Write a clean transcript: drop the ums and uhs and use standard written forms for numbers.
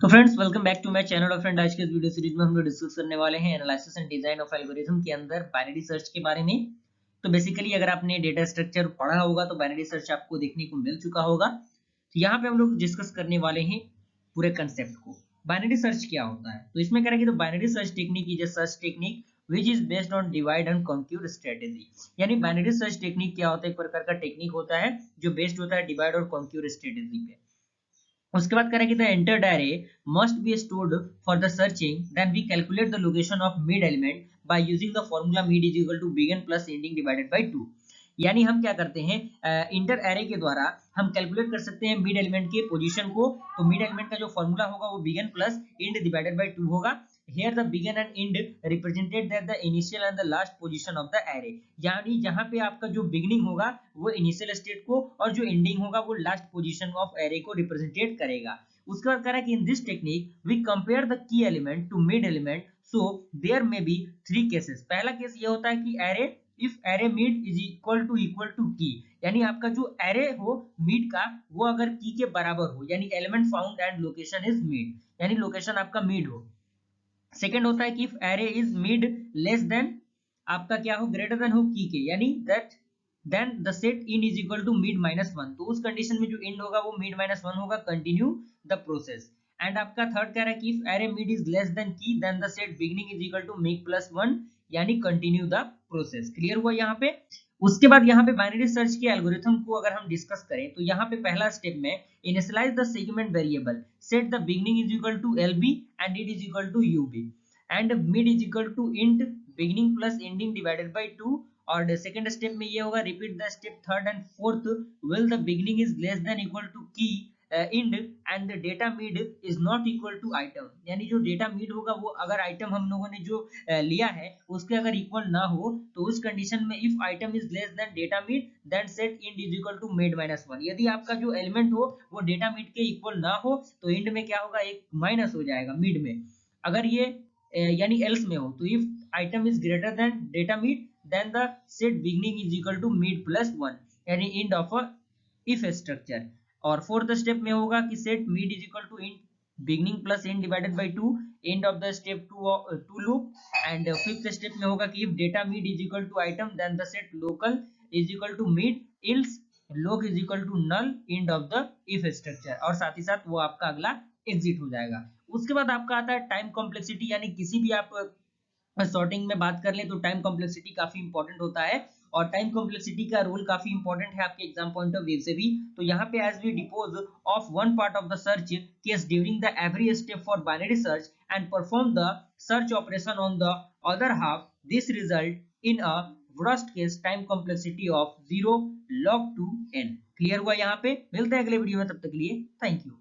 तो friends welcome back to my channel और friend, आज के इस वीडियो सीरीज में हम लोग डिस्कस करने वाले हैं analysis and design of algorithm के अंदर बाइनरी सर्च के बारे में। तो बेसिकली अगर आपने डेटा स्ट्रक्चर पढ़ा होगा तो बाइनरी सर्च आपको देखने को मिल चुका होगा। तो यहाँ पे हम लोग डिस्कस करने वाले हैं पूरे कंसेप्ट को। बाइनरी सर्च क्या होता है, तो इसमें करेंगे तो binary search technique is a search technique which is based on divide and conquer strategy. यानी बाइनरी सर्च टेक्निक क्या होता है, एक प्रकार का टेक्निक होता है जो बेस्ड होता है डिवाइड और कॉन्क्यूर स्ट्रेटेजी पे। उसके बाद करें कि the entered array must be stored for the searching, then we calculate the location of mid element by using the formula mid is equal to begin plus ending divided by 2। यानी हम क्या करते हैं, इंटर एरे के द्वारा हम calculate कर सकते हैं मिड एलिमेंट के पोजीशन को। तो मिड एलिमेंट का जो फॉर्मूला होगा वो begin plus end divided by 2 होगा। Here the begin and end represented that the initial and the last position of the array। यानी जहां पे आपका जो बिगनिंग होगा वो इनिशियल स्टेट को और जो एंडिंग होगा वो लास्ट पोजीशन ऑफ एरे को रिप्रेजेंटेट करेगा। उसके बाद कह रहा है कि in this technique we compare the key element to mid element, so there may be 3 cases. पहला केस ये होता है कि array if array mid is equal to key, यानी आपका जो एरे हो मिड का वो अगर की के बराबर हो, यानी element found and location is mid, यानी लोकेशन आपका मिड हो। सेकेंड होता है कि if array is mid less than आपका क्या हो, ग्रेटर देन हो की के, यानी that then the set end is equal to mid minus one. तो उस कंडीशन में जो इंड होगा वो मिड माइनस वन होगा, कंटिन्यू द प्रोसेस। एंड आपका थर्ड कह रहा है कि if array mid is less than key then the set beginning is equal to mid plus one, यानी कंटिन्यू द प्रोसेस। क्लियर हुआ यहाँ पे। उसके बाद यहाँ पे बाइनरी सर्च के एल्गोरिथम को अगर हम डिस्कस करें तो यहाँ पे पहला स्टेप में initialize the segment variable, set the beginning is equal to LB and it is equal to UB, and mid is equal to int beginning plus ending divided by 2। और सेकंड स्टेप में ये होगा repeat the step third and fourth while the beginning is less than equal to की end and the data mid is not equal to item. यानी जो data mid होगा वो अगर आइटम हम लोगों ने जो लिया है उसके अगर इक्वल ना हो तो उस कंडीशन में if item is less than data mid then set end is equal to mid minus one. यदि आपका जो एलिमेंट हो वो डेटा मिड के इक्वल ना हो तो इंड में क्या होगा, एक माइनस हो जाएगा मिड में। अगर ये यानी एल्स में हो तो if item is greater than data mid then the set beginning is equal to mid plus one, यानी end of a if structure. और फोर्थ स्टेप में होगा कि set mid is equal to end beginning plus end divided by 2, and of the step to loop. And fifth step में होगा कि if data mid is equal to item then the set local is equal to mid else loc is equal to null, end of the if structure. और साथ ही साथ वो आपका अगला exit हो जाएगा। उसके बाद आपका आता है टाइम कॉम्प्लेक्सिटी, यानी किसी भी आप सॉर्टिंग में बात कर लें तो टाइम कॉम्प्लेक्सिटी काफी इंपॉर्टेंट होता है। और टाइम कॉम्प्लेक्सिटी का रोल काफी इंपॉर्टेंट है आपके एग्जाम पॉइंट ऑफ व्यू से भी। तो यहाँ पे as we dispose of one part of the search case during the every step for binary search and perform the search operation on the other half, this result in a worst case time complexity of 0 log 2 n। Clear हुआ यहाँ पे। मिलते हैं अगले video में, तब तक के लिए थैंक यू।